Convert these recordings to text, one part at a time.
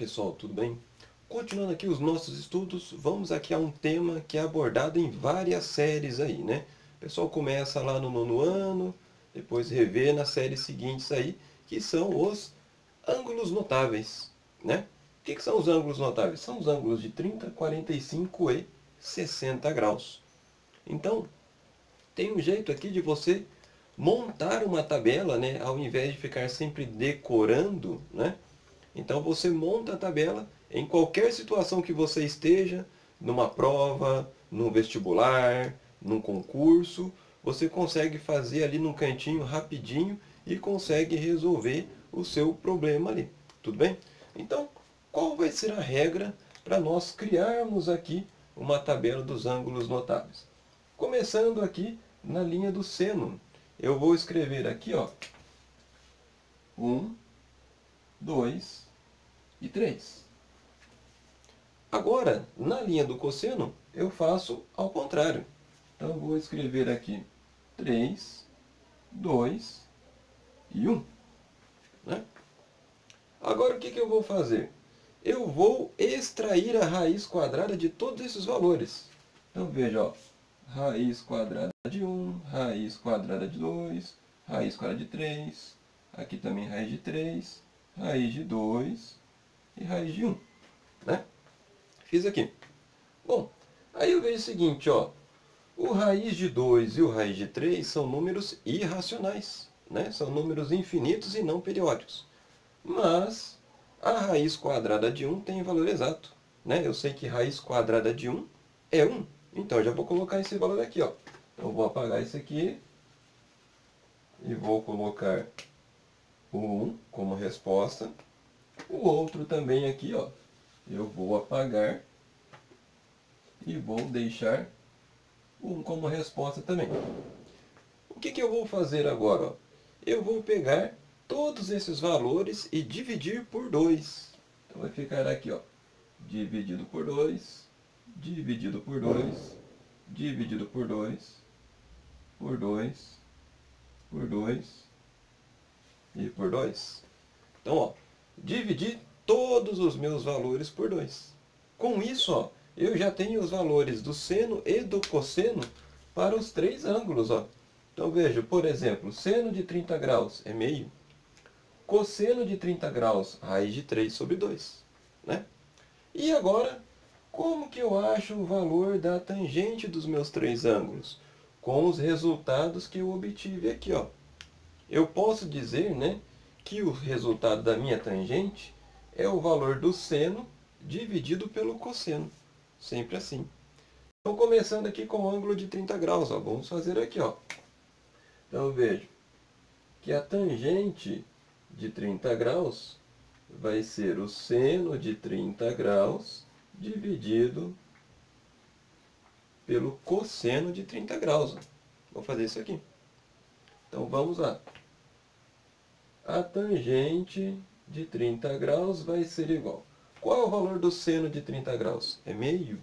pessoal, tudo bem? Continuando aqui os nossos estudos, vamos aqui a um tema que é abordado em várias séries aí, né? O pessoal começa lá no nono ano, depois revê nas séries seguintes aí, que são os ângulos notáveis, né? O que são os ângulos notáveis? São os ângulos de 30, 45 e 60 graus. Então, tem um jeito aqui de você montar uma tabela, né? Ao invés de ficar sempre decorando, né? Então você monta a tabela em qualquer situação que você esteja, numa prova, num vestibular, num concurso, você consegue fazer ali num cantinho rapidinho e consegue resolver o seu problema ali. Tudo bem? Então, qual vai ser a regra para nós criarmos aqui uma tabela dos ângulos notáveis? Começando aqui na linha do seno, eu vou escrever aqui, ó, 1, 2 e 3. Agora, na linha do cosseno, eu faço ao contrário. Então, eu vou escrever aqui 3, 2 e 1. Né? Agora, o que eu vou fazer? Eu vou extrair a raiz quadrada de todos esses valores. Então, veja, ó, raiz quadrada de 1, raiz quadrada de 2, raiz quadrada de 3, aqui também raiz de 3, raiz de 2 e raiz de 1. Né? Fiz aqui. Bom, aí eu vejo o seguinte, ó, o raiz de 2 e o raiz de 3 são números irracionais, né? São números infinitos e não periódicos. Mas a raiz quadrada de 1 tem valor exato, né? Eu sei que raiz quadrada de 1 é 1, então eu já vou colocar esse valor aqui, ó. Então eu vou apagar isso aqui e vou colocar o 1 como resposta. O outro também aqui, ó, eu vou apagar e vou deixar 1 como resposta também. O que eu vou fazer agora? Ó? Eu vou pegar todos esses valores e dividir por 2. Então vai ficar aqui, ó, dividido por 2, dividido por 2, dividido por 2, por 2, por 2 e por 2. Então, ó, dividi todos os meus valores por 2. Com isso, ó, eu já tenho os valores do seno e do cosseno para os 3 ângulos. Ó. Então, veja, por exemplo, seno de 30 graus é meio. Cosseno de 30 graus, raiz de 3 sobre 2. Né? E agora, como que eu acho o valor da tangente dos meus 3 ângulos? Com os resultados que eu obtive aqui. Ó. Eu posso dizer, né, que o resultado da minha tangente é o valor do seno dividido pelo cosseno. Sempre assim. Então, começando aqui com o ângulo de 30 graus. Ó, vamos fazer aqui. Ó. Então, eu vejo que a tangente de 30 graus vai ser o seno de 30 graus dividido pelo cosseno de 30 graus. Ó. Vou fazer isso aqui. Então, vamos lá. A tangente de 30 graus vai ser igual. Qual é o valor do seno de 30 graus? É meio.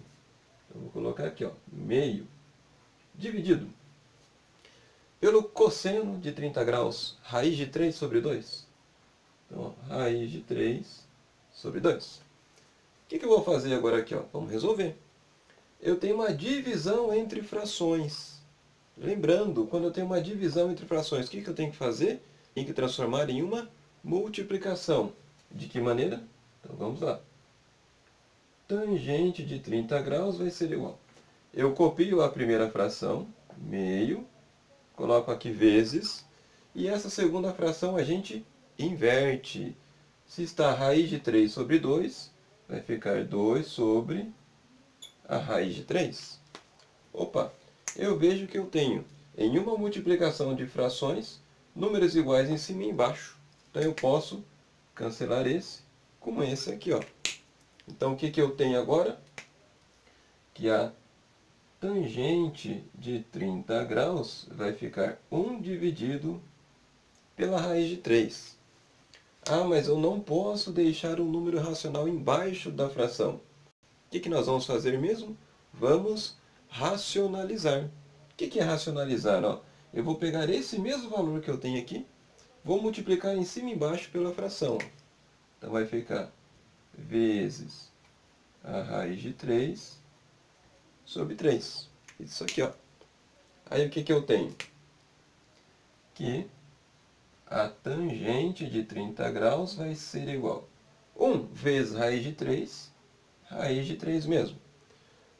Eu vou colocar aqui, ó, meio, dividido pelo cosseno de 30 graus, raiz de 3 sobre 2. Então, ó, raiz de 3 sobre 2. O que eu vou fazer agora aqui? Ó? Vamos resolver. Eu tenho uma divisão entre frações. Lembrando, quando eu tenho uma divisão entre frações, o que eu tenho que fazer? Tem que transformar em uma multiplicação. De que maneira? Então, vamos lá. Tangente de 30 graus vai ser igual. Eu copio a primeira fração, meio, coloco aqui vezes, e essa segunda fração a gente inverte. Se está a raiz de 3 sobre 2, vai ficar 2 sobre a raiz de 3. Opa, eu vejo que eu tenho, em uma multiplicação de frações, números iguais em cima e embaixo. Então eu posso cancelar esse com esse aqui, ó. Então, o que eu tenho agora? Que a tangente de 30 graus vai ficar 1 dividido pela raiz de 3. Ah, mas eu não posso deixar um número racional embaixo da fração. O que nós vamos fazer mesmo? Vamos racionalizar. O que é racionalizar? Ó, eu vou pegar esse mesmo valor que eu tenho aqui, vou multiplicar em cima e embaixo pela fração. Então, vai ficar vezes a raiz de 3 sobre 3. Isso aqui, ó. Aí o que que eu tenho? Que a tangente de 30 graus vai ser igual a 1 vezes raiz de 3 mesmo.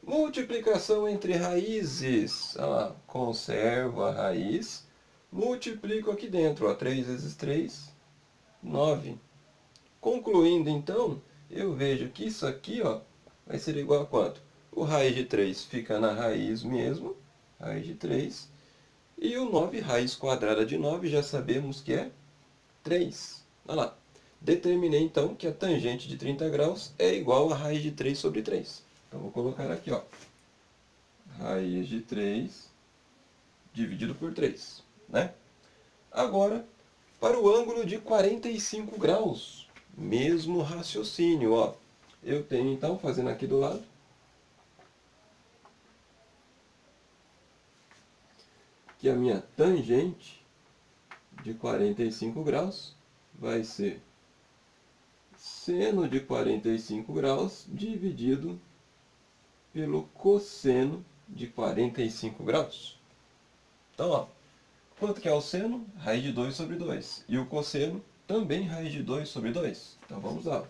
Multiplicação entre raízes. Olha lá, conservo a raiz, multiplico aqui dentro. Ó, 3 vezes 3, 9. Concluindo, então, eu vejo que isso aqui, ó, vai ser igual a quanto? O raiz de 3 fica na raiz mesmo, raiz de 3. E o 9, raiz quadrada de 9, já sabemos que é 3. Olha lá. Determinei, então, que a tangente de 30 graus é igual a raiz de 3 sobre 3. Então, vou colocar aqui, ó, raiz de 3 dividido por 3. Né? Agora, para o ângulo de 45 graus, mesmo raciocínio. Ó. Eu tenho, então, fazendo aqui do lado, que a minha tangente de 45 graus vai ser seno de 45 graus dividido pelo cosseno de 45 graus. Então, ó, quanto que é o seno? Raiz de 2 sobre 2. E o cosseno também raiz de 2 sobre 2. Então, vamos lá.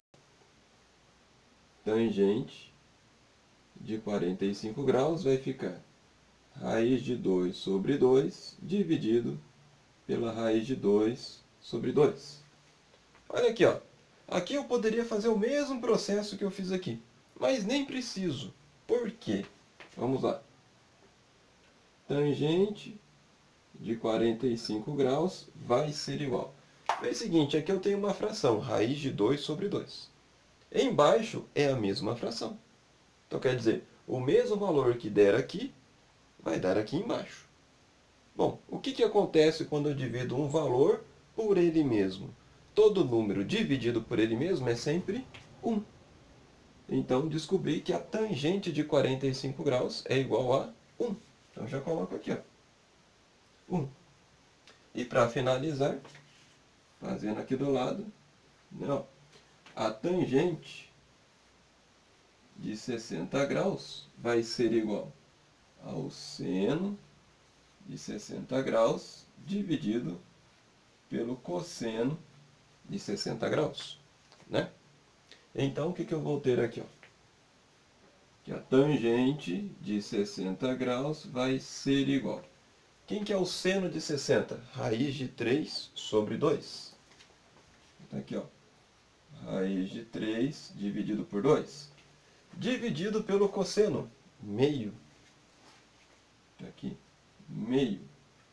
Tangente de 45 graus vai ficar raiz de 2 sobre 2 dividido pela raiz de 2 sobre 2. Olha aqui, ó. Aqui eu poderia fazer o mesmo processo que eu fiz aqui, mas nem preciso. Por quê? Vamos lá. Tangente de 45 graus vai ser igual. É o seguinte, aqui eu tenho uma fração, raiz de 2 sobre 2. Embaixo é a mesma fração. Então quer dizer, o mesmo valor que der aqui, vai dar aqui embaixo. Bom, o que que acontece quando eu divido um valor por ele mesmo? Todo número dividido por ele mesmo é sempre 1. Então, descobri que a tangente de 45 graus é igual a 1. Então, já coloco aqui, ó, 1. E para finalizar, fazendo aqui do lado, não, a tangente de 60 graus vai ser igual ao seno de 60 graus dividido pelo cosseno de 60 graus. Né? Então, o que que eu vou ter aqui? Ó? Que a tangente de 60 graus vai ser igual. Quem que é o seno de 60? Raiz de 3 sobre 2. Então, aqui, ó, raiz de 3 dividido por 2. Dividido pelo cosseno, meio. Aqui, meio.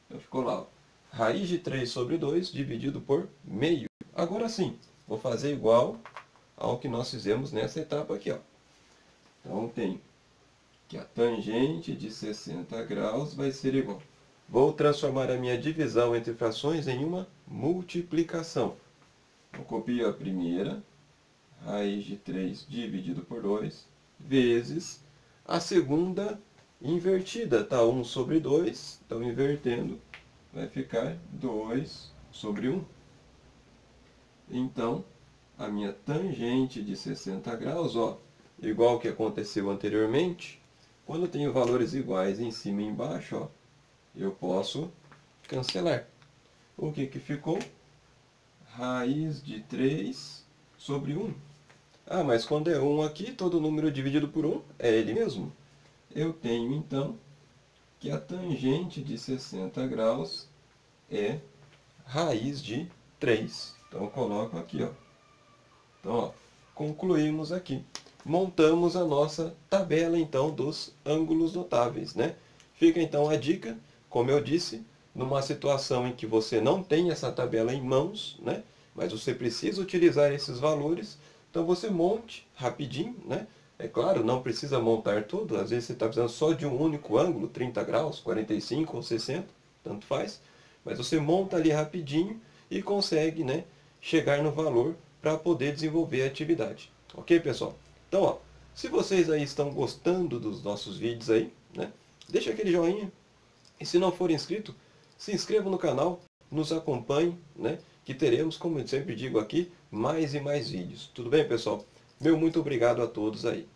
Então, ficou lá, ó, raiz de 3 sobre 2 dividido por meio. Agora sim, vou fazer igual ao que nós fizemos nessa etapa aqui, ó. Então, tenho que a tangente de 60 graus vai ser igual. Vou transformar a minha divisão entre frações em uma multiplicação. Eu copio a primeira, raiz de 3 dividido por 2, vezes a segunda invertida. Tá 1 sobre 2, então invertendo, vai ficar 2 sobre 1. Então, a minha tangente de 60 graus, ó, igual que aconteceu anteriormente, quando eu tenho valores iguais em cima e embaixo, ó, eu posso cancelar. O que que ficou? Raiz de 3 sobre 1. Ah, mas quando é 1 aqui, todo número dividido por 1 é ele mesmo. Eu tenho, então, que a tangente de 60 graus é raiz de 3. Então, eu coloco aqui, ó. Então, ó, concluímos aqui. Montamos a nossa tabela, então, dos ângulos notáveis, né? Fica, então, a dica, como eu disse, numa situação em que você não tem essa tabela em mãos, né? Mas você precisa utilizar esses valores, então você monte rapidinho, né? É claro, não precisa montar tudo, às vezes você está precisando só de um único ângulo, 30 graus, 45 ou 60, tanto faz. Mas você monta ali rapidinho e consegue, né, chegar no valor para poder desenvolver a atividade. Ok, pessoal? Então, ó, se vocês aí estão gostando dos nossos vídeos aí, né, deixa aquele joinha. E se não for inscrito, se inscreva no canal, nos acompanhe, né, que teremos, como eu sempre digo aqui, mais e mais vídeos. Tudo bem, pessoal? Meu muito obrigado a todos aí.